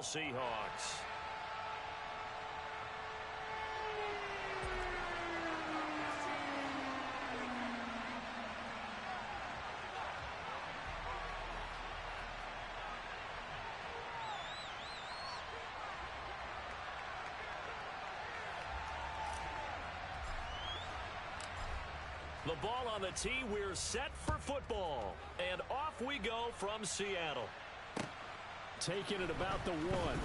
Seahawks. The ball on the tee. We're set for football. And off we go from Seattle. Taking it about the 1.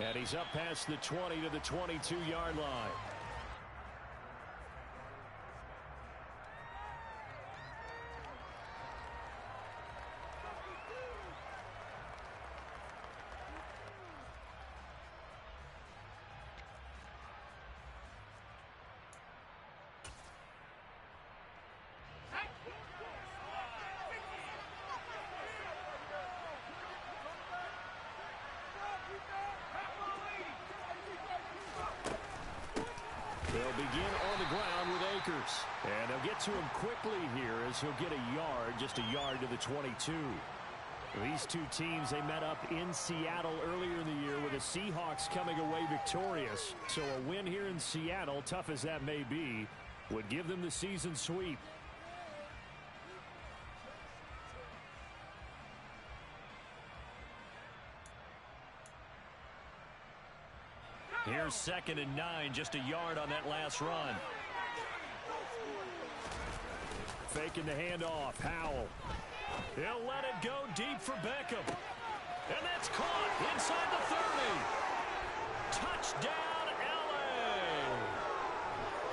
And he's up past the 20 to the 22-yard line. They'll begin on the ground with Akers. And they'll get to him quickly here as he'll get a yard, just a yard to the 22. These two teams, they met up in Seattle earlier in the year with the Seahawks coming away victorious. So a win here in Seattle, tough as that may be, would give them the season sweep. Here's 2nd and 9, just a yard on that last run. Faking the handoff, Howell. He'll let it go deep for Beckham. And that's caught inside the 30. Touchdown, L.A.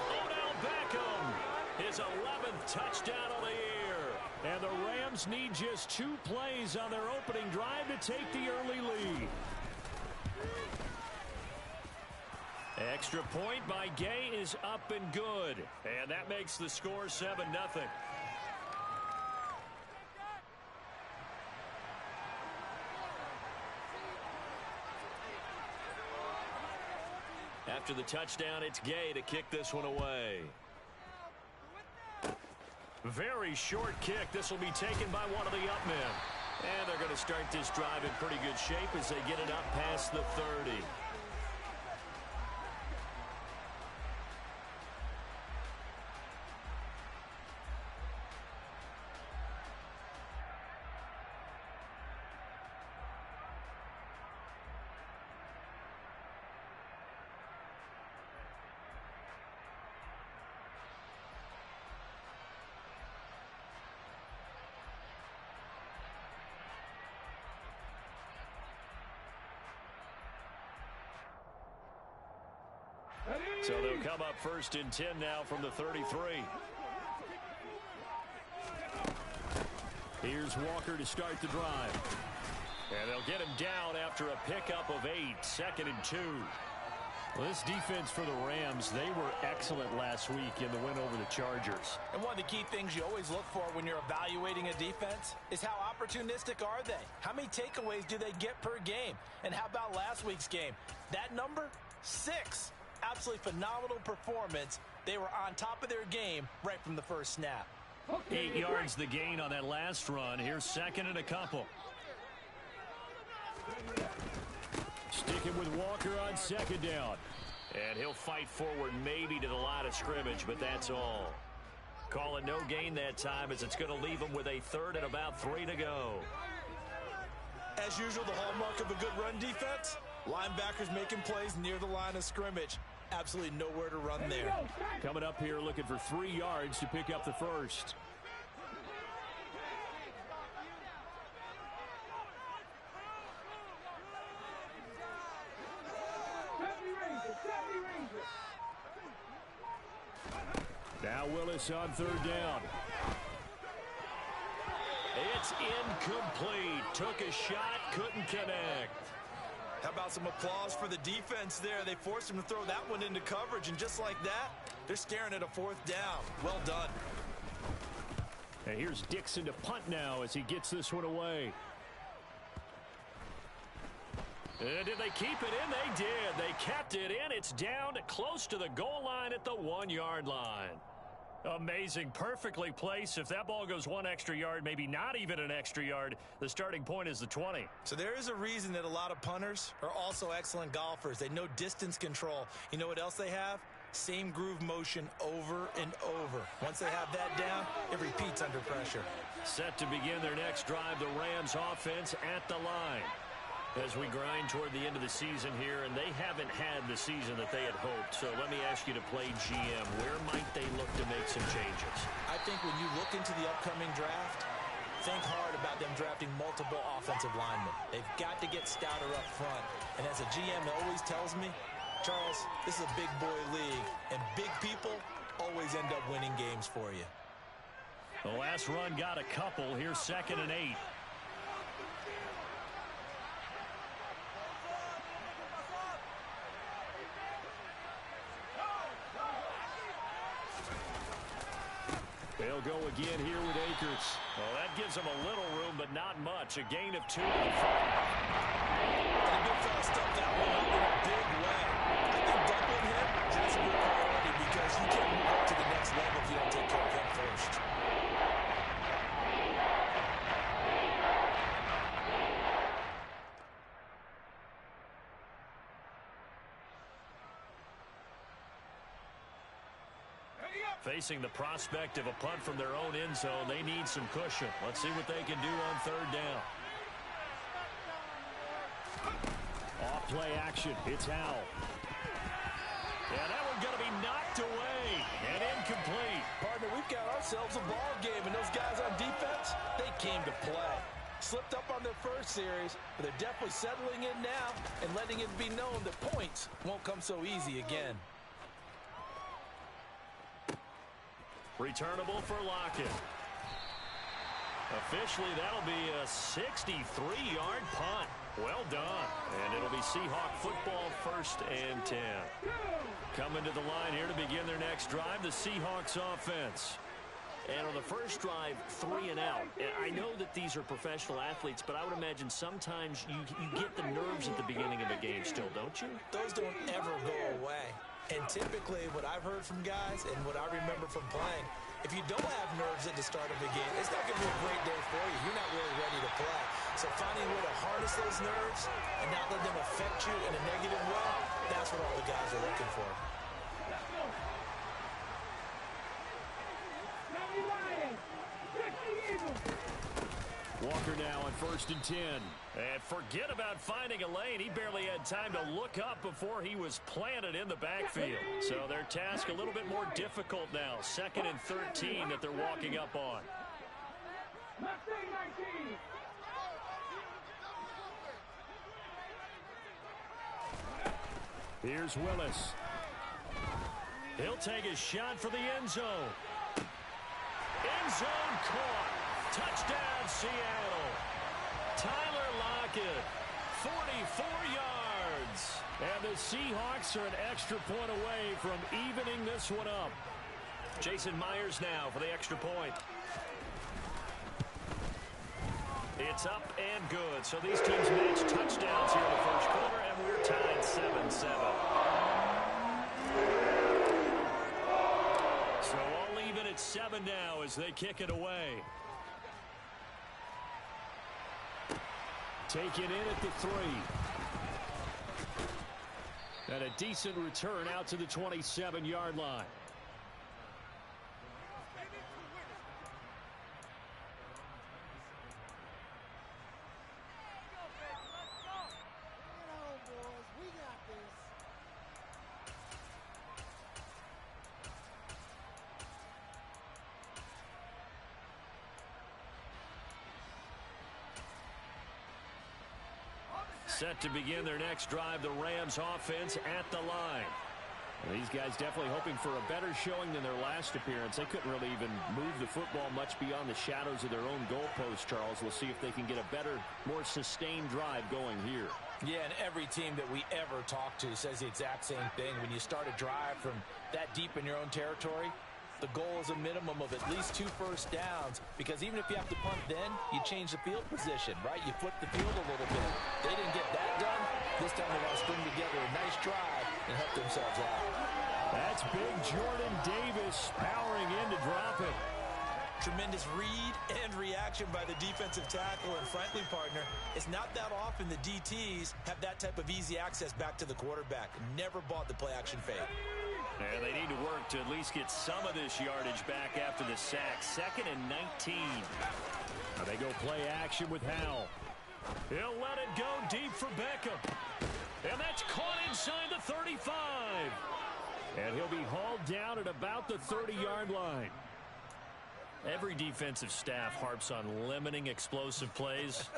Odell Beckham, his 11th touchdown of the year. And the Rams need just 2 plays on their opening drive to take the early lead. Extra point by Gay is up and good. And that makes the score 7-0. After the touchdown, it's Gay to kick this one away. Very short kick. This will be taken by one of the up men. And they're going to start this drive in pretty good shape as they get it up past the 30. So they'll come up 1st and 10 now from the 33. Here's Walker to start the drive. And they'll get him down after a pickup of 8, 2nd and 2. Well, this defense for the Rams, they were excellent last week in the win over the Chargers. And one of the key things you always look for when you're evaluating a defense is how opportunistic are they? How many takeaways do they get per game? And how about last week's game? That number, 6. Absolutely phenomenal performance. They were on top of their game right from the first snap. 8 yards the gain on that last run. Here's 2nd and a couple. Sticking with Walker on 2nd down. And he'll fight forward maybe to the line of scrimmage, but that's all. Call it no gain that time as it's going to leave him with a 3rd and about 3 to go. As usual, the hallmark of a good run defense, linebackers making plays near the line of scrimmage. Absolutely nowhere to run there. Coming up here looking for 3 yards to pick up the 1st. Now Willis on 3rd down. It's incomplete. Took a shot, couldn't connect. How about some applause for the defense there? They forced him to throw that one into coverage, and just like that, they're staring at a 4th down. Well done. And here's Dixon to punt now as he gets this one away. Did they keep it in? They did. They kept it in. It's down to close to the goal line at the 1-yard line. Amazing. Perfectly placed. If that ball goes one extra yard, maybe not even an extra yard, the starting point is the 20. So there is a reason that a lot of punters are also excellent golfers. They know distance control. You know what else they have? Same groove motion over and over. Once they have that down, it repeats under pressure. Set to begin their next drive, the Rams offense at the line. As we grind toward the end of the season here, and they haven't had the season that they had hoped. So let me ask you to play GM. Where might they look to make some changes? I think when you look into the upcoming draft, think hard about them drafting multiple offensive linemen. They've got to get stouter up front. And as a GM that always tells me, Charles, this is a big boy league, and big people always end up winning games for you. The last run got a couple. Here's 2nd and 8. They'll go again here with Akers. Well, that gives them a little room, but not much. A gain of 2 on the fight. And a big fella stuffed that one up in a big way. I think doubling him has a good priority because you can't move up to the next level if you don't take care of him first. Facing the prospect of a punt from their own end zone, they need some cushion. Let's see what they can do on 3rd down. Off play action. It's Howell. Yeah, that one's going to be knocked away and incomplete. Partner, we've got ourselves a ball game, and those guys on defense, they came to play. Slipped up on their first series, but they're definitely settling in now and letting it be known that points won't come so easy again. Returnable for Lockett. Officially, that'll be a 63-yard punt. Well done. And it'll be Seahawk football, 1st and 10. Coming to the line here to begin their next drive, the Seahawks offense. And on the first drive, 3 and out. And I know that these are professional athletes, but I would imagine sometimes you get the nerves at the beginning of a game still, don't you? Those don't ever go away. And typically, what I've heard from guys and what I remember from playing, if you don't have nerves at the start of a game, it's not going to be a great day for you. You're not really ready to play. So finding a way to harness those nerves and not let them affect you in a negative way, that's what all the guys are looking for. Walker now on 1st and 10. And forget about finding a lane. He barely had time to look up before he was planted in the backfield. So their task a little bit more difficult now. 2nd and 13 that they're walking up on. Here's Willis. He'll take a shot for the end zone. End zone caught. Touchdown, Seattle. Tyler Lockett, 44 yards. And the Seahawks are an extra point away from evening this one up. Jason Myers now for the extra point. It's up and good. So these teams match touchdowns here in the first quarter, and we're tied 7-7. So all even at 7 now as they kick it away. Taken in at the 3. And a decent return out to the 27-yard line. Set to begin their next drive, the Rams offense at the line. Well, these guys definitely hoping for a better showing than their last appearance. They couldn't really even move the football much beyond the shadows of their own goalpost, Charles. We'll see if they can get a better, more sustained drive going here. Yeah, and every team that we ever talk to says the exact same thing. When you start a drive from that deep in your own territory, the goal is a minimum of at least 2 first downs, because even if you have to punt then, you change the field position, right? You flip the field a little bit. They didn't get that done. This time they want to string together a nice drive and help themselves out. That's big Jordan Davis powering in to drop it. Tremendous read and reaction by the defensive tackle. And frankly, partner, it's not that often the DTs have that type of easy access back to the quarterback. Never bought the play-action fake. And they need to work to at least get some of this yardage back after the sack. 2nd and 19. Now they go play action with Howell. He'll let it go deep for Beckham. And that's caught inside the 35. And he'll be hauled down at about the 30-yard line. Every defensive staff harps on limiting explosive plays.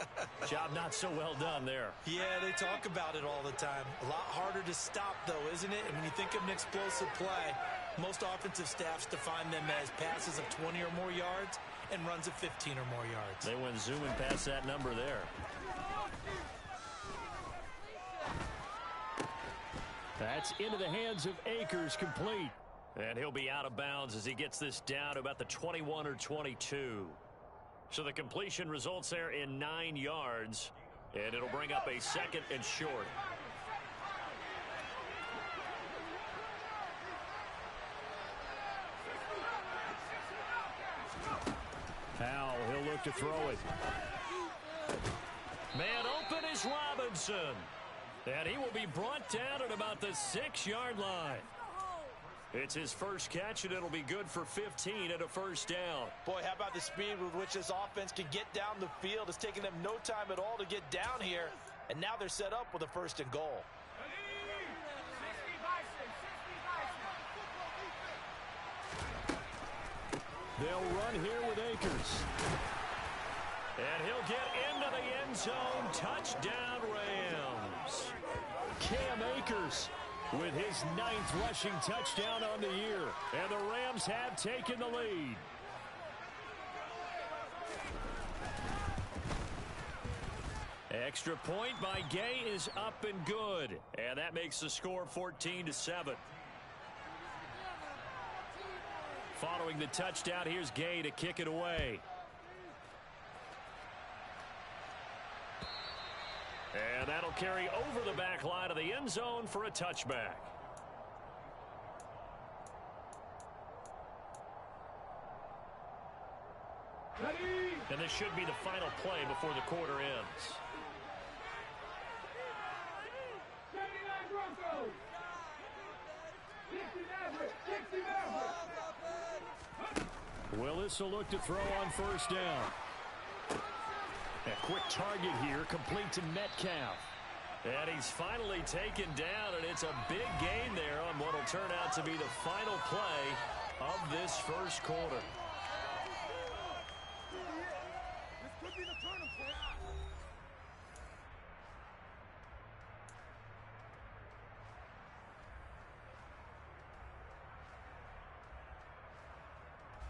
Job not so well done there. Yeah, they talk about it all the time. A lot harder to stop, though, isn't it? And when you think of an explosive play, most offensive staffs define them as passes of 20 or more yards and runs of 15 or more yards. They went zooming past that number there. That's into the hands of Akers, complete. And he'll be out of bounds as he gets this down to about the 21 or 22. So the completion results there in 9 yards. And it'll bring up a 2nd and short. Howell, he'll look to throw it. Man open is Robinson. And he will be brought down at about the 6-yard line. It's his first catch, and it'll be good for 15 and a first down. Boy, how about the speed with which this offense can get down the field? It's taken them no time at all to get down here, and now they're set up with a 1st and goal. They'll run here with Akers. And he'll get into the end zone. Touchdown, Rams. Cam Akers with his 9th rushing touchdown on the year. And the Rams have taken the lead. Extra point by Gay is up and good. And that makes the score 14-7. Following the touchdown, here's Gay to kick it away. And that'll carry over the back line of the end zone for a touchback. And this should be the final play before the quarter ends. Willis will look to throw on first down. A quick target here, complete to Metcalf. And he's finally taken down, and it's a big gain there on what will turn out to be the final play of this first quarter. This could be the turning point.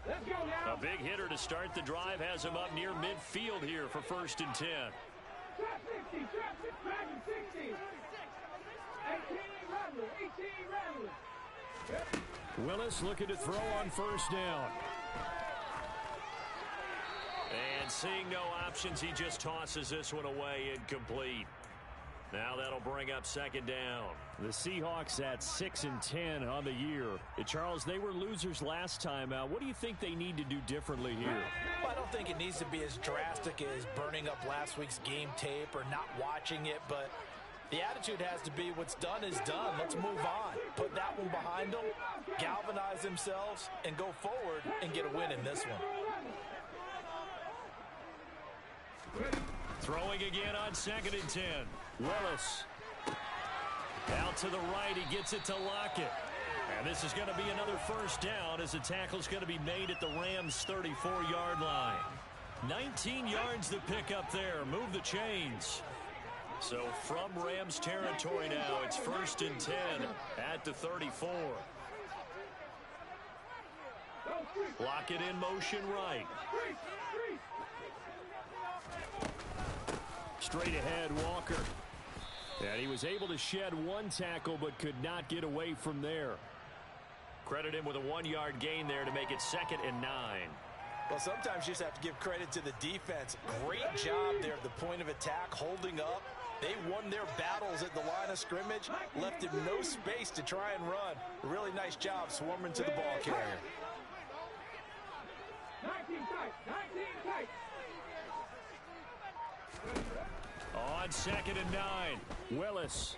Let's go now. A big hitter to start the drive has him up near midfield here for 1st and 10. Trap 60, trap 60. 18 Rattler, 18 Rattler. Willis looking to throw on first down. And seeing no options, he just tosses this one away, incomplete. Now that'll bring up 2nd down. The Seahawks at 6 and 10 on the year. Charles, they were losers last time out. What do you think they need to do differently here? Well, I don't think it needs to be as drastic as burning up last week's game tape or not watching it, but the attitude has to be what's done is done. Let's move on. Put that one behind them, galvanize themselves, and go forward and get a win in this one. Throwing again on 2nd and 10. Willis. Out to the right, he gets it to Lockett. And this is going to be another first down as the tackle's going to be made at the Rams' 34-yard line. 19 yards to pick up there. Move the chains. So from Rams territory now, it's 1st and 10 at the 34. Lockett in motion right. Straight ahead, Walker. And he was able to shed one tackle but could not get away from there. Credit him with a 1-yard gain there to make it 2nd and 9. Well, sometimes you just have to give credit to the defense. Great job there at the point of attack, holding up. They won their battles at the line of scrimmage, left him no space to try and run. Really nice job swarming to the ball carrier. 19 tight, 19 tight. On 2nd and 9, Willis.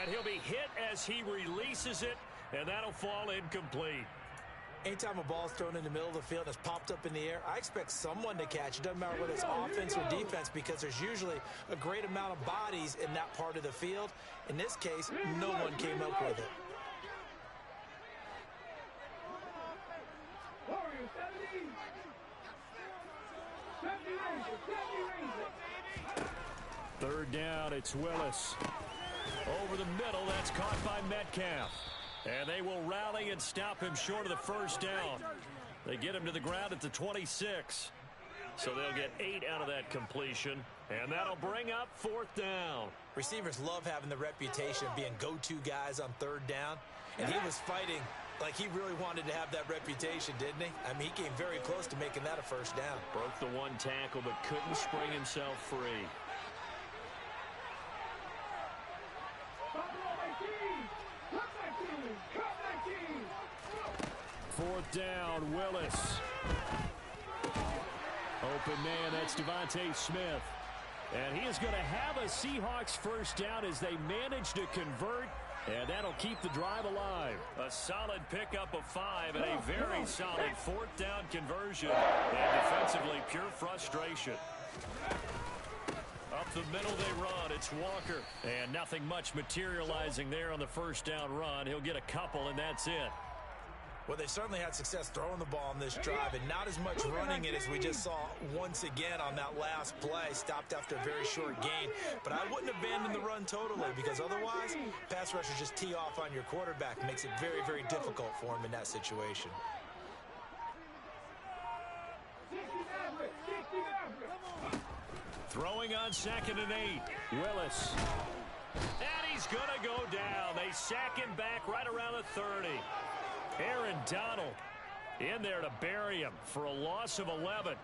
And he'll be hit as he releases it, and that'll fall incomplete. Anytime a ball is thrown in the middle of the field and it's popped up in the air, I expect someone to catch. It doesn't matter whether it's offense or defense, because there's usually a great amount of bodies in that part of the field. In this case, no one came up with it. Warriors 70. 70 Rangers. 3rd down, it's Willis. Over the middle, that's caught by Metcalf. And they will rally and stop him short of the 1st down. They get him to the ground at the 26. So they'll get 8 out of that completion. And that'll bring up 4th down. Receivers love having the reputation of being go-to guys on 3rd down. And he was fighting like he really wanted to have that reputation, didn't he? I mean, he came very close to making that a 1st down. Broke the 1 tackle, but couldn't spring himself free. Fourth down, Willis. Open man, that's Devontae Smith. And he is going to have a Seahawks 1st down as they manage to convert, and that'll keep the drive alive. A solid pickup of 5 and a very solid 4th down conversion. And defensively, pure frustration. Up the middle they run. It's Walker. And nothing much materializing there on the 1st down run. He'll get a couple, and that's it. Well, they certainly had success throwing the ball on this drive, and not as much running it as we just saw once again on that last play. Stopped after a very short gain. But I wouldn't abandon the run totally, because otherwise, pass rushers just tee off on your quarterback. It makes it very, very difficult for him in that situation. Throwing on 2nd and 8. Willis. And he's going to go down. They sack him back right around the 30. Aaron Donald in there to bury him for a loss of 11.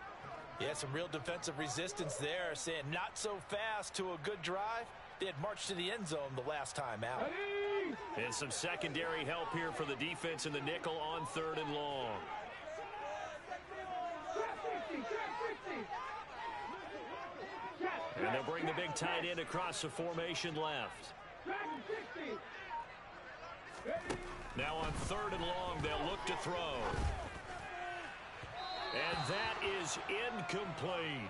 Yeah, some real defensive resistance there, saying not so fast to a good drive. They had marched to the end zone the last time out. And some secondary help here for the defense in the nickel on 3rd and long. And they'll bring the big tight end across the formation left. Now on 3rd and long, they'll look to throw. And that is incomplete.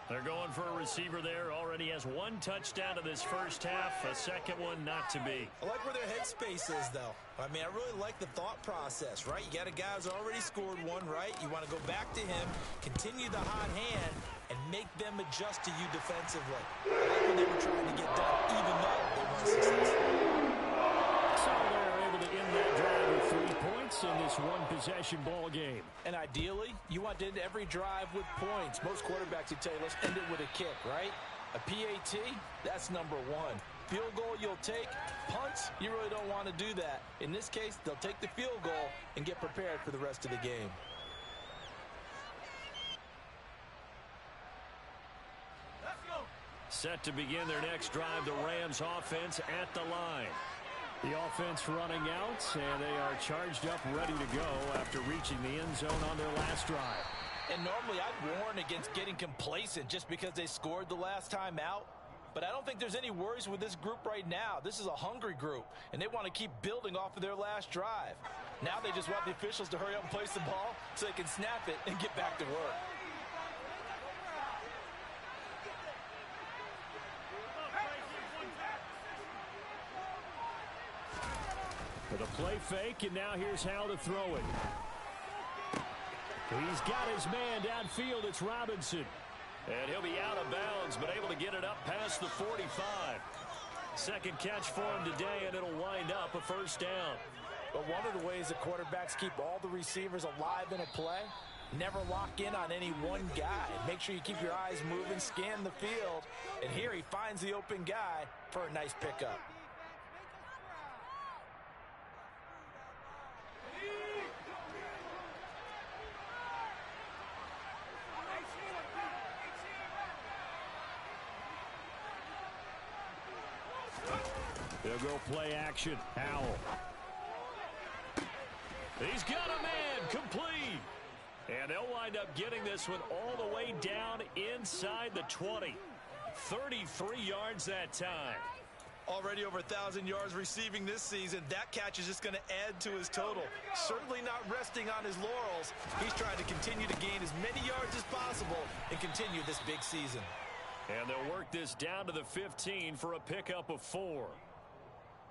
They're going for a receiver there. Already has 1 touchdown in this 1st half. A 2nd one not to be. I like where their headspace is, though. I mean, I really like the thought process, right? You got a guy who's already scored 1, right? You want to go back to him, continue the hot hand, and make them adjust to you defensively. I like when they were trying to get done, even though they weren't successful. So they're able to end that drive with 3 points in this 1-possession ball game. And ideally, you want to end every drive with points. Most quarterbacks would tell you, let's end it with a kick, right? A PAT, that's number 1. Field goal you'll take. Punts, you really don't want to do that. In this case, they'll take the field goal and get prepared for the rest of the game. Set to begin their next drive, the Rams offense at the line. The offense running out, and they are charged up, ready to go after reaching the end zone on their last drive. And normally I'd warn against getting complacent just because they scored the last time out. But I don't think there's any worries with this group right now. This is a hungry group, and they want to keep building off of their last drive. Now they just want the officials to hurry up and place the ball so they can snap it and get back to work. With a play fake, and now here's how to throw it. He's got his man downfield. It's Robinson. And he'll be out of bounds, but able to get it up past the 45. Second catch for him today, and it'll wind up a 1st down. But one of the ways that quarterbacks keep all the receivers alive in a play, never lock in on any one guy. Make sure you keep your eyes moving, scan the field. And here he finds the open guy for a nice pickup. They'll go play action. Howell. He's got a man, complete. And they'll wind up getting this one all the way down inside the 20. 33 yards that time. Already over 1,000 yards receiving this season. That catch is just going to add to his total. Certainly not resting on his laurels. He's trying to continue to gain as many yards as possible and continue this big season. And they'll work this down to the 15 for a pickup of 4.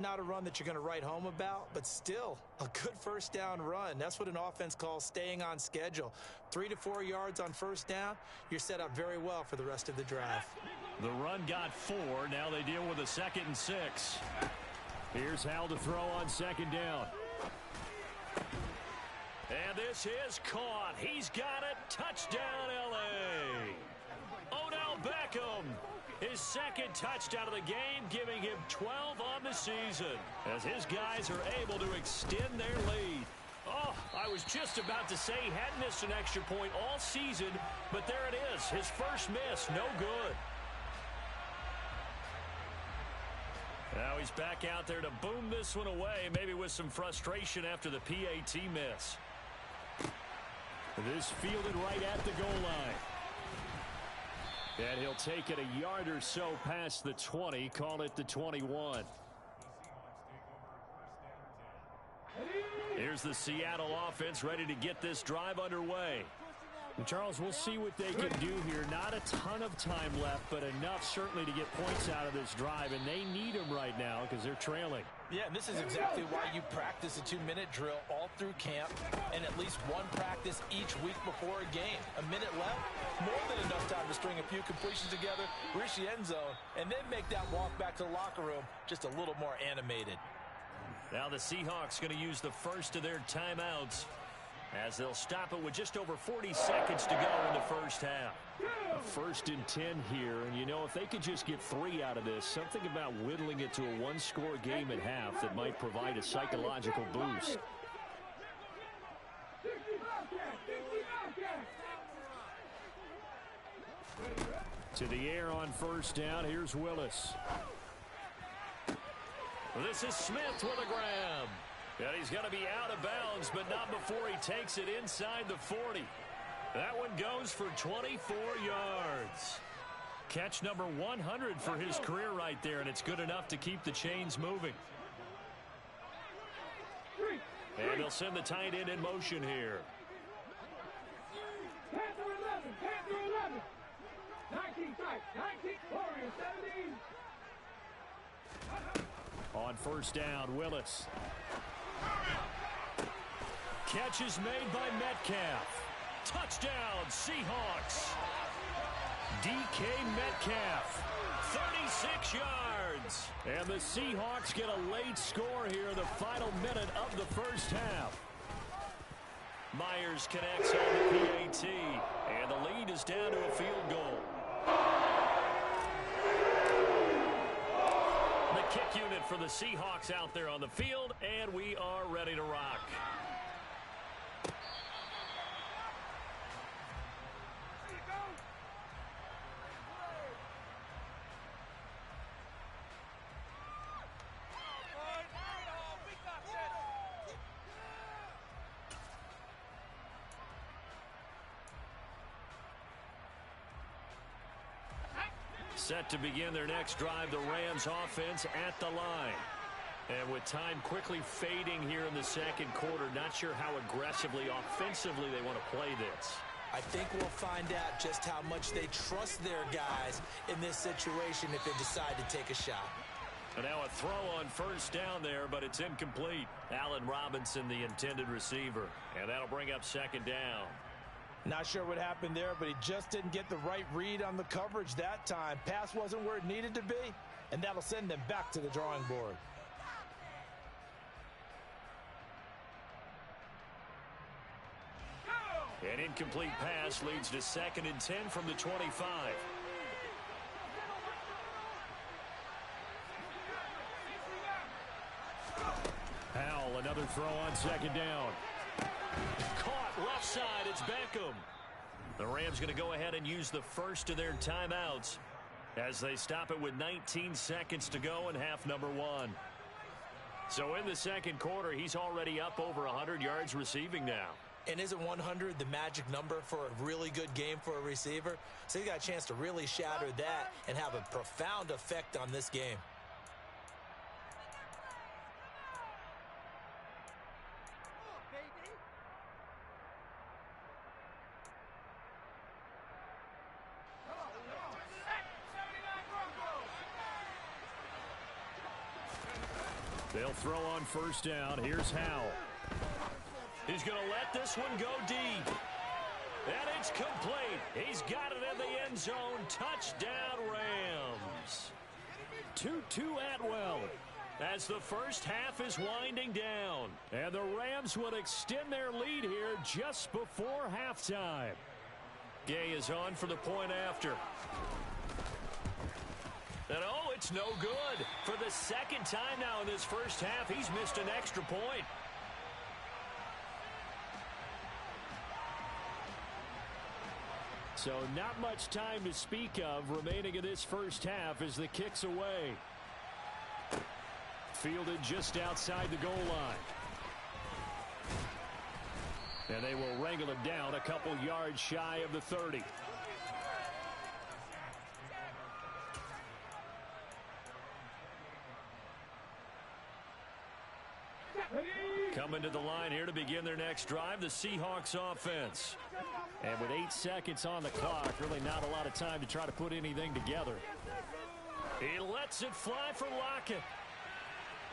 Not a run that you're going to write home about, but still a good first down run. That's what an offense calls staying on schedule. 3 to 4 yards on first down, you're set up very well for the rest of the drive. The run got 4. Now they deal with a 2nd and 6. Here's Howell to throw on 2nd down. And this is caught. He's got it. Touchdown, L.A. Odell Beckham. His 2nd touchdown of the game, giving him 12 on the season as his guys are able to extend their lead. Oh, I was just about to say he hadn't missed an extra point all season, but there it is. His first miss, no good. Now he's back out there to boom this one away, maybe with some frustration after the PAT miss. This fielded right at the goal line. And he'll take it a yard or so past the 20, call it the 21. Here's the Seattle offense ready to get this drive underway. And Charles, we'll see what they can do here. Not a ton of time left, but enough certainly to get points out of this drive, and they need them right now because they're trailing. Yeah, and this is exactly why you practice a 2-minute drill all through camp and at least one practice each week before a game. A minute left, more than enough time to string a few completions together, reach the end zone, and then make that walk back to the locker room just a little more animated. Now the Seahawks going to use the first of their timeouts as they'll stop it with just over 40 seconds to go in the first half. A 1st and 10 here, and you know, if they could just get 3 out of this, something about whittling it to a one-score game at half that might provide a psychological boost. To the air on first down, here's Willis. This is Smith with a grab. And he's going to be out of bounds, but not before he takes it inside the 40. That one goes for 24 yards. Catch number 100 for his career right there, and it's good enough to keep the chains moving. And they'll send the tight end in motion here. Panther 11, Panther 11. 19 tight, 19, Warrior 17. On first down, Willis. Catch is made by Metcalf. Touchdown, Seahawks. DK Metcalf, 36 yards. And the Seahawks get a late score here in the final minute of the first half. Myers connects on the PAT, and the lead is down to a field goal. The kick unit for the Seahawks out there on the field, and we are ready to rock. Set to begin their next drive, the Rams offense at the line. And with time quickly fading here in the second quarter, not sure how aggressively, offensively they want to play this. I think we'll find out just how much they trust their guys in this situation if they decide to take a shot. And now a throw on first down there, but it's incomplete. Allen Robinson, the intended receiver. And that'll bring up second down. Not sure what happened there, but he just didn't get the right read on the coverage that time. Pass wasn't where it needed to be, and that'll send them back to the drawing board. An incomplete pass leads to 2nd and 10 from the 25. Howell, another throw on second down. Caught left side, it's Beckham. The Rams going to go ahead and use the first of their timeouts. as they stop it with 19 seconds to go in half number one. So in the second quarter, he's already up over 100 yards receiving now. And isn't 100 the magic number for a really good game for a receiver? So he got a chance to really shatter that and have a profound effect on this game. They'll throw on first down. Here's Howell. He's going to let this one go deep. And it's complete. He's got it in the end zone. Touchdown, Rams. 2-2 Atwell as the first half is winding down. And the Rams will extend their lead here just before halftime. Gay is on for the point after. And oh, it's no good. For the second time now in this first half, he's missed an extra point. So not much time to speak of remaining in this first half as the kick's away. Fielded just outside the goal line. And they will wrangle it down a couple yards shy of the 30. Coming to the line here to begin their next drive, the Seahawks offense. And with 8 seconds on the clock, really not a lot of time to try to put anything together. He lets it fly for Lockett.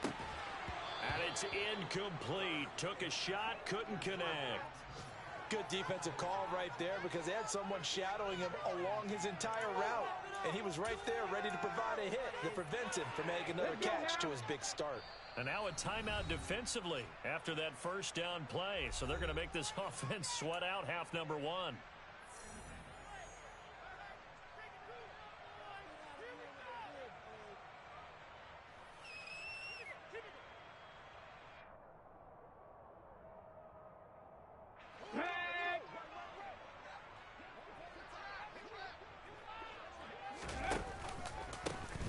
And it's incomplete. Took a shot, couldn't connect. Good defensive call right there because they had someone shadowing him along his entire route. And he was right there ready to provide a hit that prevents him from making another catch to his big start. And now a timeout defensively after that first down play. So they're going to make this offense sweat out half number one.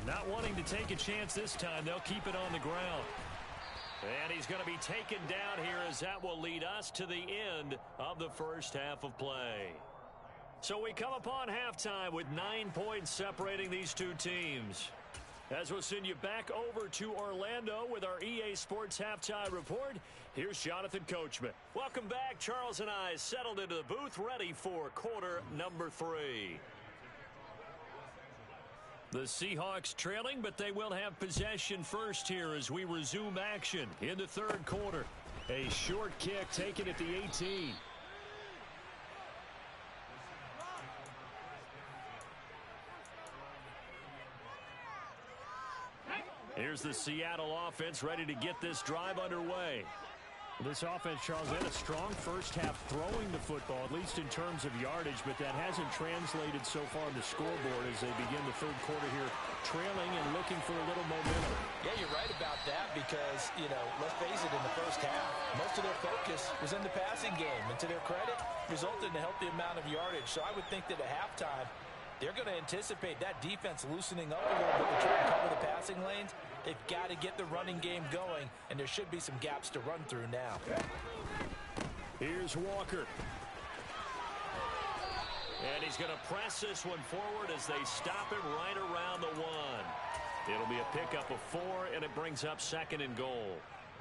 Not wanting to take a chance this time, they'll keep it on the ground. And he's going to be taken down here as that will lead us to the end of the first half of play. So we come upon halftime with 9 points separating these two teams. As we'll send you back over to Orlando with our EA Sports Halftime Report, here's Jonathan Coachman. Welcome back. Charles and I settled into the booth ready for quarter number 3. The Seahawks trailing, but they will have possession first here as we resume action in the third quarter. A short kick taken at the 18. Here's the Seattle offense ready to get this drive underway. This offense, Charles, they had a strong first half throwing the football, at least in terms of yardage, but that hasn't translated so far on the scoreboard as they begin the third quarter here, trailing and looking for a little momentum. Yeah, you're right about that because, let's face it, in the first half, most of their focus was in the passing game, and to their credit, resulted in a healthy amount of yardage. So I would think that at halftime, they're going to anticipate that defense loosening up a little bit to try and cover the passing lanes. They've got to get the running game going, and there should be some gaps to run through now. Here's Walker. And he's going to press this one forward as they stop him right around the 1. It'll be a pickup of 4, and it brings up 2nd and goal.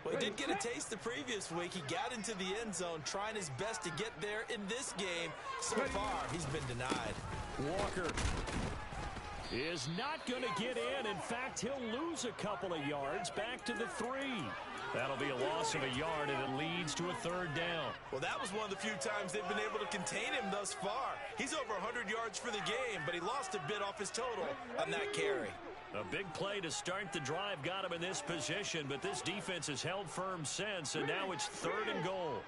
Well, he did get a taste the previous week. He got into the end zone, trying his best to get there in this game. So far, he's been denied. Walker is not going to get in. In fact, he'll lose a couple of yards back to the 3. That'll be a loss of a yard, and it leads to a third down. Well, that was one of the few times they've been able to contain him thus far. He's over 100 yards for the game, but he lost a bit off his total on that carry. A big play to start the drive got him in this position, but this defense has held firm since, and now it's 3rd and goal.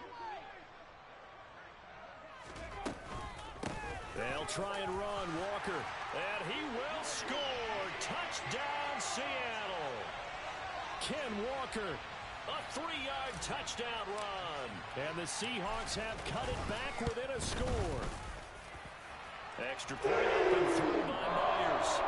They'll try and run, Walker, and he will score. Touchdown, Seattle. Ken Walker, a 3-yard touchdown run. And the Seahawks have cut it back within a score. Extra point up and through by Myers.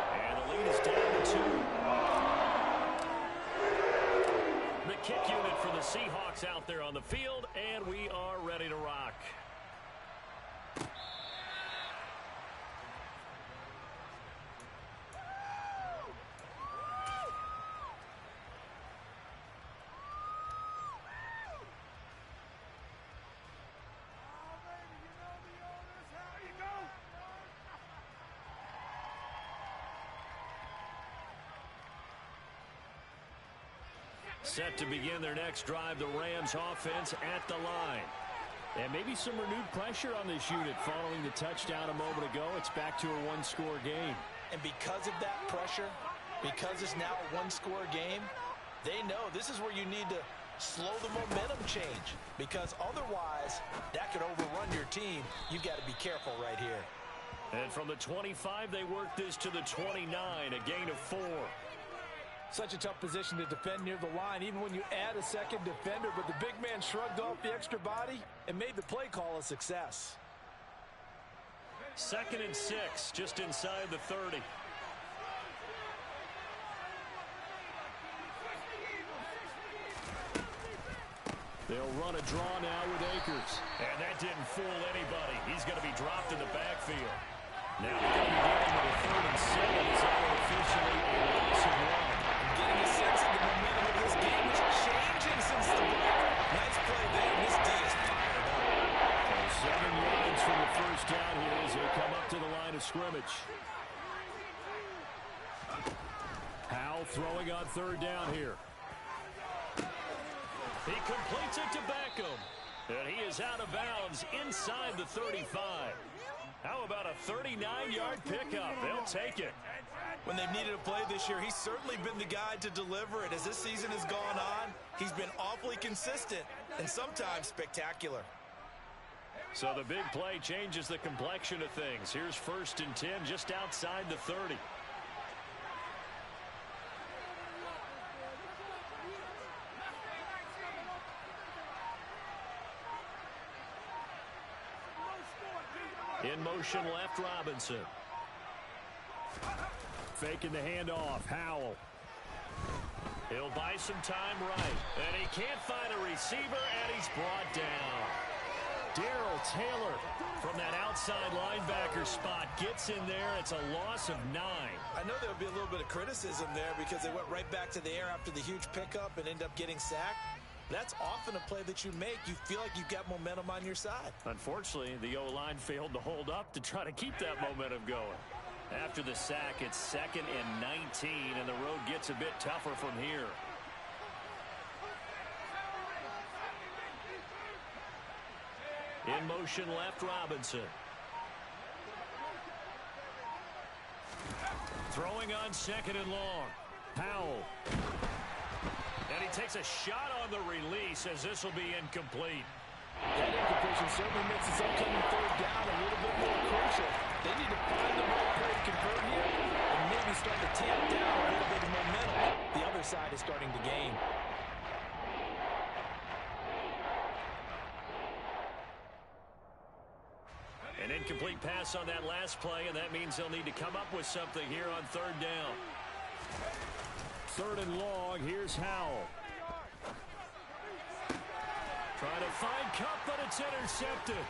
Set to begin their next drive, the Rams offense at the line. And maybe some renewed pressure on this unit following the touchdown a moment ago. It's back to a one-score game. And because of that pressure, because it's now a one-score game, they know this is where you need to slow the momentum change, because otherwise that could overrun your team. You've got to be careful right here. And from the 25, they work this to the 29, a gain of 4. Such a tough position to defend near the line, even when you add a second defender, but the big man shrugged off the extra body and made the play call a success. 2nd and 6, just inside the 30. They'll run a draw now with Akers. And that didn't fool anybody. He's going to be dropped in the backfield. Now they're going to be dealing with a 3rd and 7. It's all officially a loss of 1. Getting a sense of the momentum of this game is changing since the break. Nice play there. This D is fired up. 7 yards from the first down here as they come up to the line of scrimmage. Howell throwing on 3rd down here. He completes it to Beckham. And he is out of bounds inside the 35. How about a 39-yard pickup? They'll take it. When they've needed a play this year, he's certainly been the guy to deliver it. As this season has gone on, he's been awfully consistent and sometimes spectacular. So the big play changes the complexion of things. Here's 1st and 10 just outside the 30. In motion left, Robinson. Faking the handoff, Howell. He'll buy some time right. And he can't find a receiver, and he's brought down. Darrell Taylor from that outside linebacker spot gets in there. It's a loss of 9. I know there would be a little bit of criticism there because they went right back to the air after the huge pickup and end up getting sacked. That's often a play that you make. You feel like you've got momentum on your side. Unfortunately, the O-line failed to hold up to try to keep that momentum going. After the sack, it's 2nd and 19, and the road gets a bit tougher from here. In motion left, Robinson. Throwing on 2nd and long. Howell. And he takes a shot on the release as this will be incomplete. That incompletion certainly makes this upcoming 3rd down a little bit more crucial. They need to find the right play to convert here and maybe start to tamp down a little bit of momentum. The other side is starting to gain. An incomplete pass on that last play, and that means they'll need to come up with something here on 3rd down. 3rd and long, here's Howell. Trying to find Cup, but it's intercepted.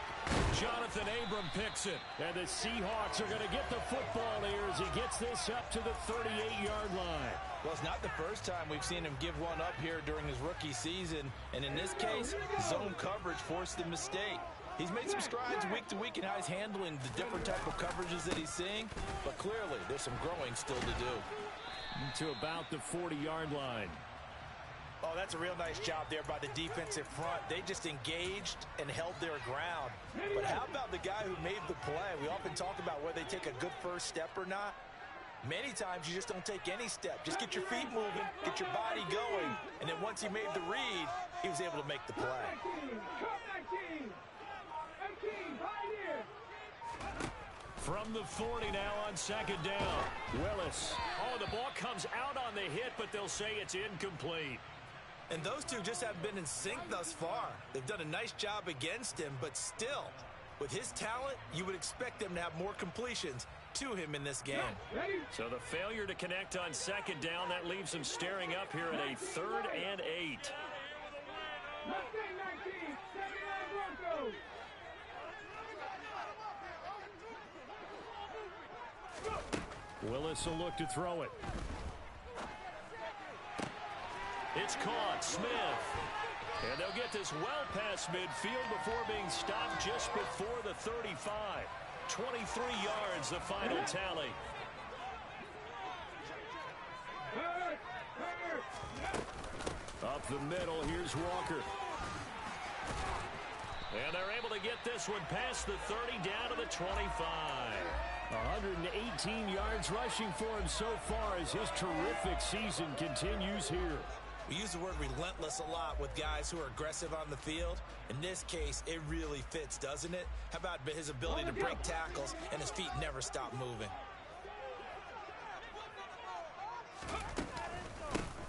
Jonathan Abram picks it. And the Seahawks are going to get the football here as he gets this up to the 38-yard line. Well, it's not the first time we've seen him give one up here during his rookie season. And in this case, zone coverage forced the mistake. He's made some strides week to week in how he's handling the different type of coverages that he's seeing. But clearly, there's some growing still to do. To about the 40-yard line. Oh, that's a real nice job there by the defensive front. They just engaged and held their ground. But how about the guy who made the play? We often talk about whether they take a good first step or not. Many times you just don't take any step. Just get your feet moving, get your body going, and then once he made the read, he was able to make the play. 19, 18, Pioneer. From the 40 now on 2nd down. Willis. Oh, the ball comes out on the hit, but they'll say it's incomplete. And those two just haven't been in sync thus far. They've done a nice job against him, but still, with his talent, you would expect them to have more completions to him in this game. So the failure to connect on 2nd down, that leaves them staring up here at a 3rd and 8. Mustang 19, 79 Broncos. Willis will look to throw it. It's caught. Smith. And they'll get this well past midfield before being stopped just before the 35. 23 yards, the final tally. Up the middle, here's Walker. And they're able to get this one past the 30 down to the 25. 118 yards rushing for him so far as his terrific season continues here. We use the word relentless a lot with guys who are aggressive on the field. In this case, it really fits, doesn't it? How about his ability to break tackles and his feet never stop moving?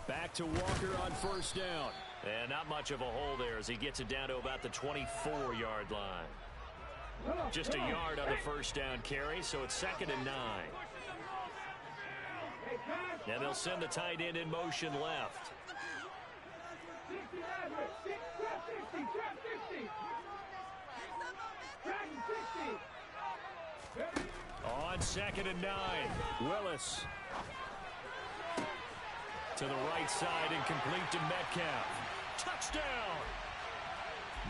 Back to Walker on first down. And not much of a hole there as he gets it down to about the 24-yard line. Just a yard on the first down carry, so it's 2nd and 9. And they'll send the tight end in motion left. On 2nd and 9, Willis. To the right side and complete to Metcalf. Touchdown!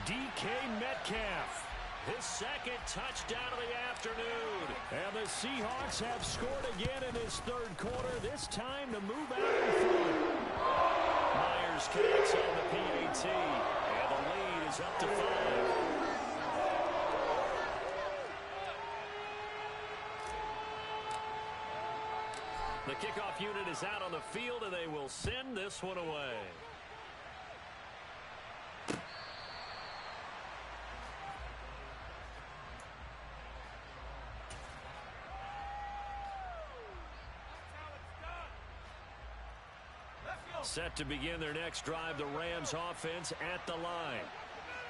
DK Metcalf. His 2nd touchdown of the afternoon. And the Seahawks have scored again in this 3rd quarter. This time to move out in front. Myers connects on the PAT. And the lead is up to 5. The kickoff unit is out on the field, and they will send this one away. Set to begin their next drive, the Rams offense at the line.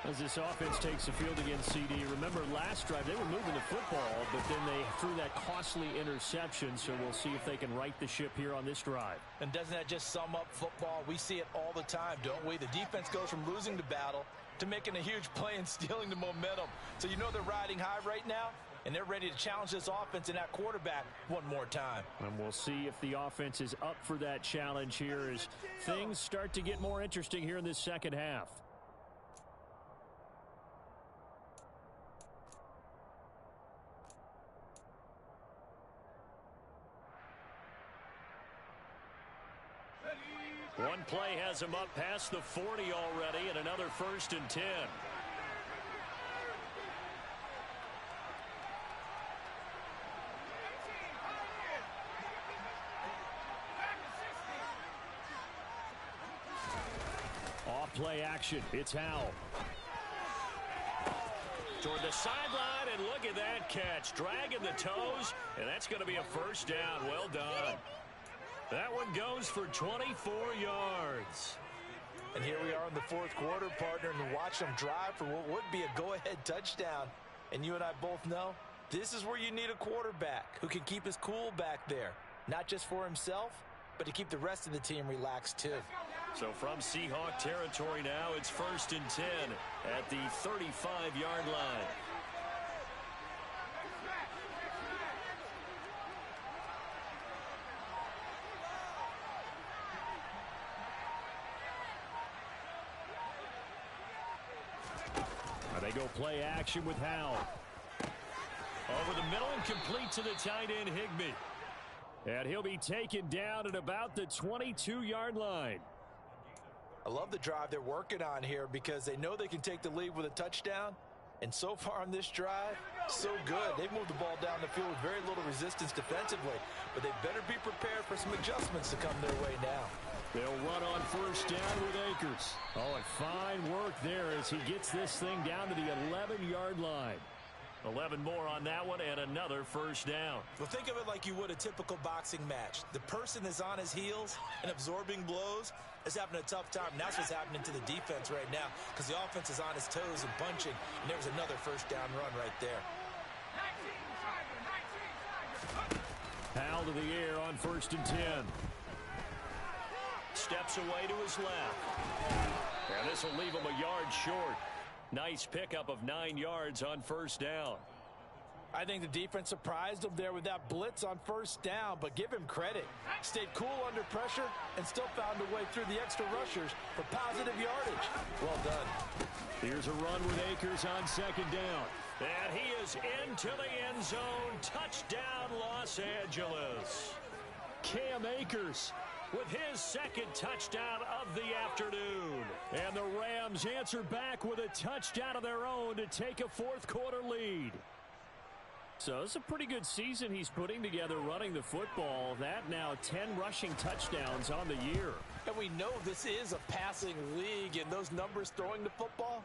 As this offense takes the field against CD, remember last drive they were moving the football, but then they threw that costly interception, so we'll see if they can right the ship here on this drive. And doesn't that just sum up football? We see it all the time, don't we? The defense goes from losing the battle to making a huge play and stealing the momentum. So you know they're riding high right now, and they're ready to challenge this offense and that quarterback one more time. And we'll see if the offense is up for that challenge here as things start to get more interesting here in this second half. One play has him up past the 40 already, and another 1st and 10. Off play action. It's Howell. Toward the sideline, and look at that catch. Dragging the toes, and that's going to be a 1st down. Well done. That one goes for 24 yards. And here we are in the 4th quarter, partner, and watch them drive for what would be a go-ahead touchdown. And you and I both know this is where you need a quarterback who can keep his cool back there. Not just for himself, but to keep the rest of the team relaxed too. So from Seahawk territory now, it's 1st and 10 at the 35-yard line. They go play action with Howell. Over the middle and complete to the tight end, Higbee. And he'll be taken down at about the 22-yard line. I love the drive they're working on here because they know they can take the lead with a touchdown. And so far on this drive, so good. They've moved the ball down the field with very little resistance defensively. But they better be prepared for some adjustments to come their way now. They'll run on 1st down with Akers. Oh, and fine work there as he gets this thing down to the 11-yard line. 11 more on that one and another 1st down. Well, think of it like you would a typical boxing match. The person that's on his heels and absorbing blows is having a tough time. And that's what's happening to the defense right now because the offense is on his toes and punching. And there's another 1st down run right there. Howell to the air on 1st and 10. Steps away to his left. And this will leave him a yard short. Nice pickup of 9 yards on 1st down. I think the defense surprised him there with that blitz on 1st down, but give him credit. Stayed cool under pressure and still found a way through the extra rushers for positive yardage. Well done. Here's a run with Akers on 2nd down. And he is into the end zone. Touchdown, Los Angeles. Cam Akers with his second touchdown of the afternoon. And the Rams answer back with a touchdown of their own to take a fourth-quarter lead. So it's a pretty good season he's putting together running the football. That now 10 rushing touchdowns on the year. And we know this is a passing league, and those numbers throwing the football,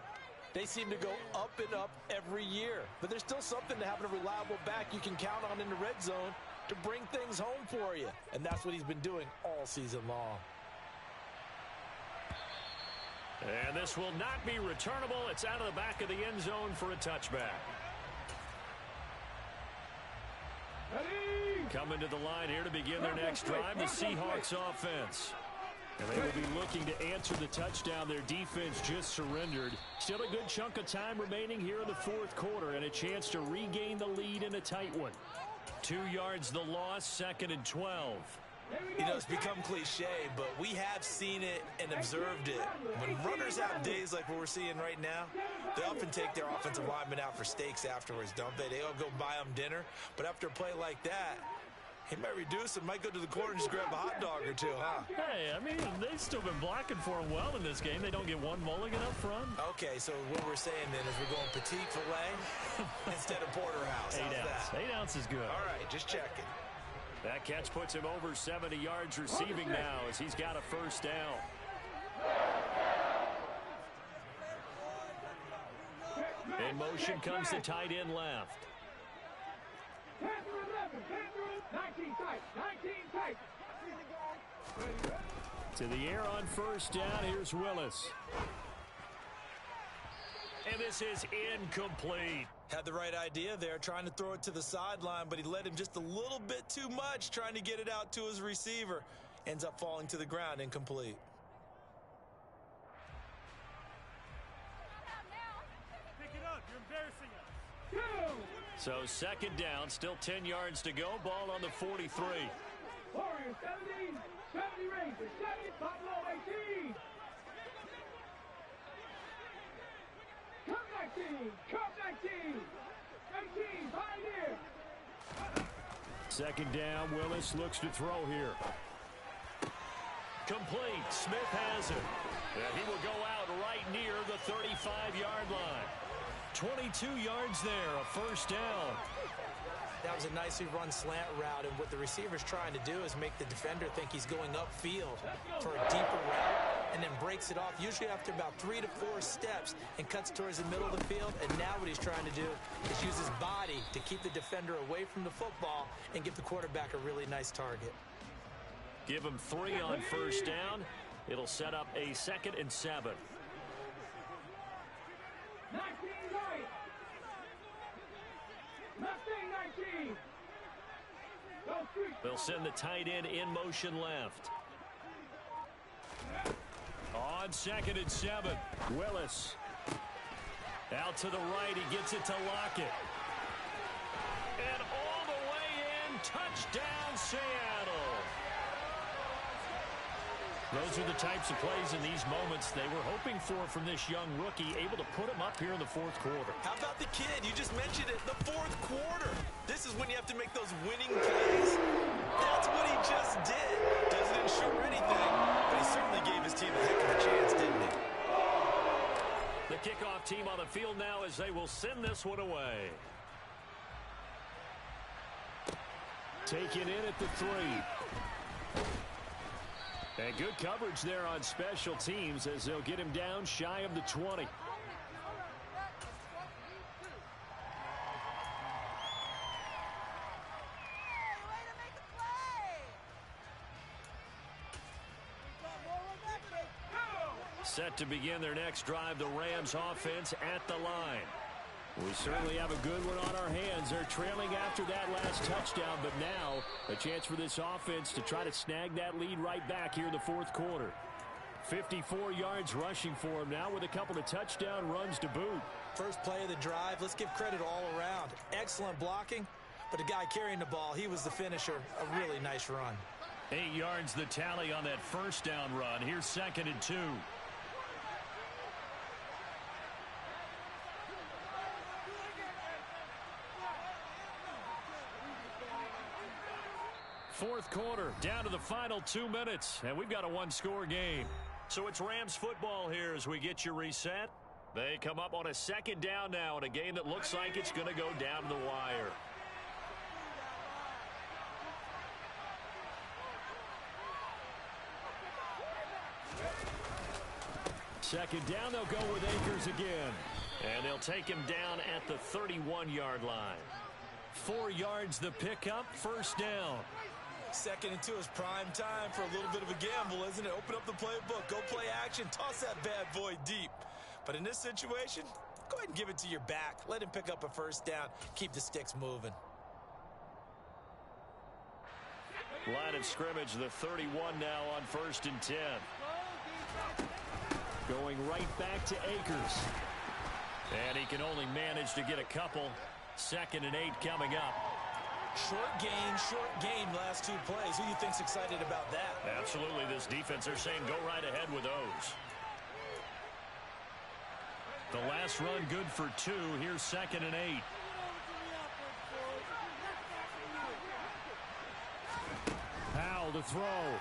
they seem to go up and up every year. But there's still something to having a reliable back you can count on in the red zone to bring things home for you. And that's what he's been doing all season long. And this will not be returnable. It's out of the back of the end zone for a touchback. Coming to the line here to begin their next drive, the Seahawks offense. And they will be looking to answer the touchdown their defense just surrendered. Still a good chunk of time remaining here in the fourth quarter and a chance to regain the lead in a tight one. 2 yards the loss, 2nd and 12. You know, it's become cliche, but we have seen it and observed it. When runners have days like what we're seeing right now, they often take their offensive linemen out for steaks afterwards, don't they? They all go buy them dinner. But after a play like that, he might reduce it, might go to the corner and just grab a hot dog or two, huh? Hey, I mean, they've still been blocking for him well in this game. They don't get one mulligan up front. Okay, so what we're saying then is we're going petite filet instead of porterhouse. 8 ounce. That? 8 ounce is good. All right, just checking. That catch puts him over 70 yards receiving now as he's got a first down. In motion comes the tight end left. 10 through 11, 10 through 19 tight, 19 tight. To the air on first down, here's Willis. And this is incomplete. Had the right idea there, trying to throw it to the sideline, but he led him just a little bit too much, trying to get it out to his receiver. Ends up falling to the ground, incomplete. Pick it up, you're embarrassing us. So 2nd down, still 10 yards to go. Ball on the 43. Warriors 70, 70 Rangers, 70, Buffalo 18. Come 19, come 19. 19, Pioneer. 2nd down, Willis looks to throw here. Complete. Smith has it. And he will go out right near the 35-yard line. 22 yards there, a first down. That was a nicely run slant route, and what the receiver's trying to do is make the defender think he's going upfield for a deeper route, and then breaks it off, usually after about 3 to 4 steps, and cuts towards the middle of the field. And now what he's trying to do is use his body to keep the defender away from the football and give the quarterback a really nice target. Give him 3 on first down. It'll set up a 2nd and 7. 19 right. Left wing 19. Go street. They'll send the tight end in motion left. On 2nd and 7, Willis. Out to the right, he gets it to Lockett. And all the way in, touchdown Seattle. Those are the types of plays in these moments they were hoping for from this young rookie, able to put him up here in the fourth quarter. How about the kid? You just mentioned it, the fourth quarter. This is when you have to make those winning plays. That's what he just did. Doesn't ensure anything, but he certainly gave his team a heck of a chance, didn't he? The kickoff team on the field now as they will send this one away. Taken in at the 3. And good coverage there on special teams as they'll get him down shy of the 20. Set to begin their next drive, the Rams offense at the line. We certainly have a good one on our hands. They're trailing after that last touchdown, but now a chance for this offense to try to snag that lead right back here in the fourth quarter. 54 yards rushing for him now with a couple of touchdown runs to boot. First play of the drive, let's give credit all around. Excellent blocking, but the guy carrying the ball, he was the finisher. A really nice run. 8 yards the tally on that first down run. Here's 2nd and 2. Fourth quarter, down to the final 2 minutes, and we've got a one-score game. So it's Rams football here as we get you reset. They come up on a second down now in a game that looks like it's going to go down to the wire. Second down, they'll go with Akers again. And they'll take him down at the 31-yard line. 4 yards the pickup, first down. 2nd and 2 is prime time for a little bit of a gamble, isn't it? Open up the playbook, go play action, toss that bad boy deep. But in this situation, go ahead and give it to your back. Let him pick up a first down. Keep the sticks moving. Line of scrimmage, the 31 now on 1st and 10. Going right back to Akers. And he can only manage to get a couple. 2nd and 8 coming up. Short gain last 2 plays. Who do you think's excited about that? Absolutely. This defense, they're saying go right ahead with those. The last run good for 2. Here's 2nd and 8. Powell to throw.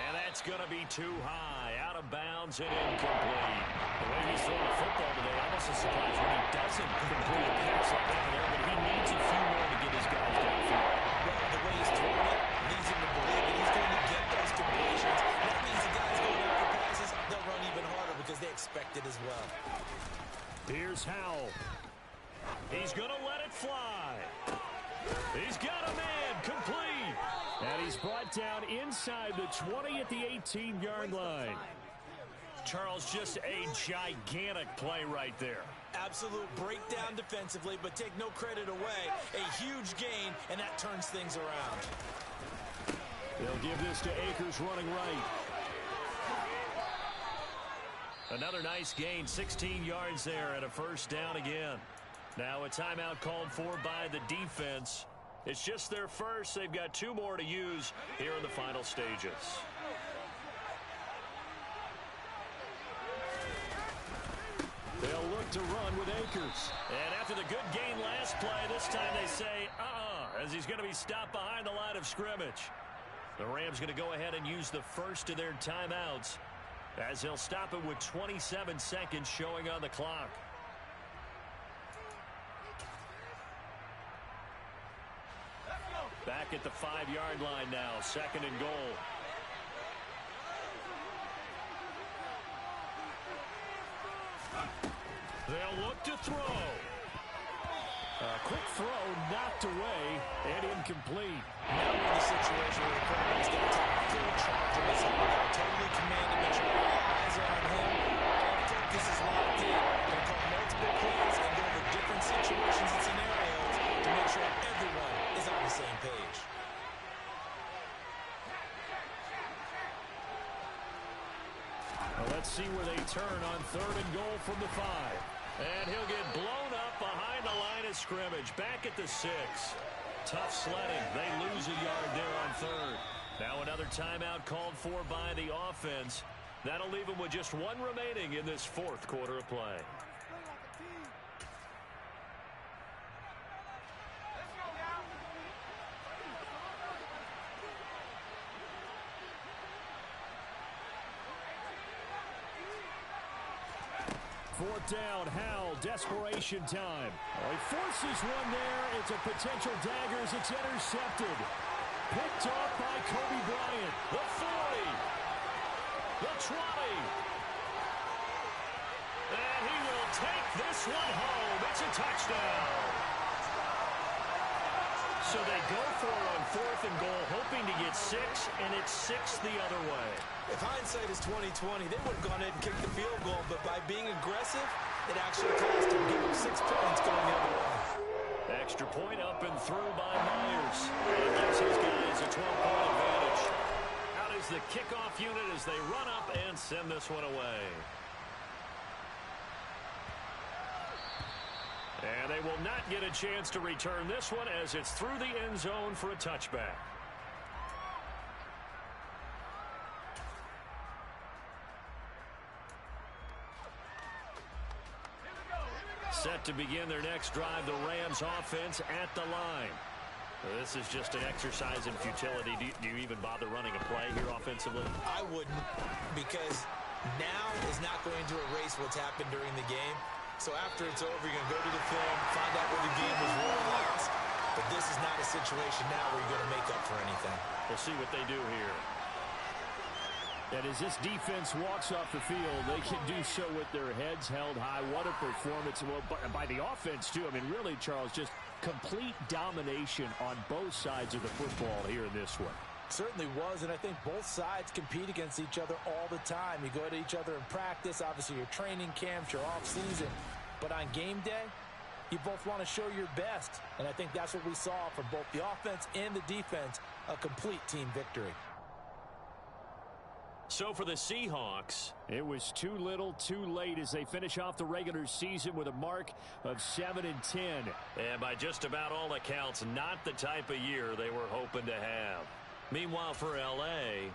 And that's going to be too high. Out of bounds and incomplete. The way he's throwing the football today, almost a surprise when he doesn't complete a pass like that there, but he needs a few more to get his guys downfield. Well, the way he's throwing it leads him to believe that he's going to get those completions. That means the guys going after passes, they'll run even harder because they expect it as well. Here's Howell. He's going to let it fly. He's got a man, complete. And he's brought down inside the 20 at the 18-yard line. Charles, just a gigantic play right there. Absolute breakdown defensively, but take no credit away. A huge gain, and that turns things around. They'll give this to Akers running right. Another nice gain, 16 yards there and a first down again. Now a timeout called for by the defense. It's just their first. They've got 2 more to use here in the final stages. They'll look to run with Akers. And after the good gain last play, this time they say, as he's going to be stopped behind the line of scrimmage. The Rams going to go ahead and use the first of their timeouts as they'll stop it with 27 seconds showing on the clock. Back at the 5-yard line now, 2nd and goal. They'll look to throw. A quick throw knocked away and incomplete. Now we're in the situation where the quarterback's going to take full charge of his own. Totally commanded. Make sure all eyes are on him. All focus is locked in. Going to call multiple plays and go over different situations and scenarios to make sure everyone is on the same page. Well, let's see where they turn on 3rd and goal from the 5. And he'll get blown up behind the line of scrimmage. Back at the 6. Tough sledding. They lose a yard there on 3rd. Now another timeout called for by the offense. That'll leave them with just 1 remaining in this 4th quarter of play. Fourth down, Howell, desperation time. Oh, he forces one there. It's a potential dagger as it's intercepted. Picked off by Kobe Bryant. The 40. The 20. And he will take this one home. It's a touchdown. So they go for it on 4th and goal, hoping to get 6, and it's 6 the other way. If hindsight is 20/20, they would have gone ahead and kicked the field goal, but by being aggressive, it actually cost them. Give them 6 points going the other way. Extra point up and through by Myers. And gives his guys a 12-point advantage. Out is the kickoff unit as they run up and send this one away. And they will not get a chance to return this one as it's through the end zone for a touchback. Set to begin their next drive, the Rams offense at the line. This is just an exercise in futility. Do you even bother running a play here offensively? I wouldn't, because now is not going to erase what's happened during the game. So after it's over, you're going to go to the film, find out where the game was won or lost. But this is not a situation now where you're going to make up for anything. We'll see what they do here. And as this defense walks off the field, they can do so with their heads held high. What a performance. Well, by the offense, too. I mean, really, Charles, just complete domination on both sides of the football here in this one. Certainly was, and I think both sides compete against each other all the time. You go to each other in practice, obviously your training camps, your off-season. But on game day, you both want to show your best. And I think that's what we saw from both the offense and the defense, a complete team victory. So for the Seahawks, it was too little, too late as they finish off the regular season with a mark of 7-10. And by just about all accounts, not the type of year they were hoping to have. Meanwhile, for L.A.,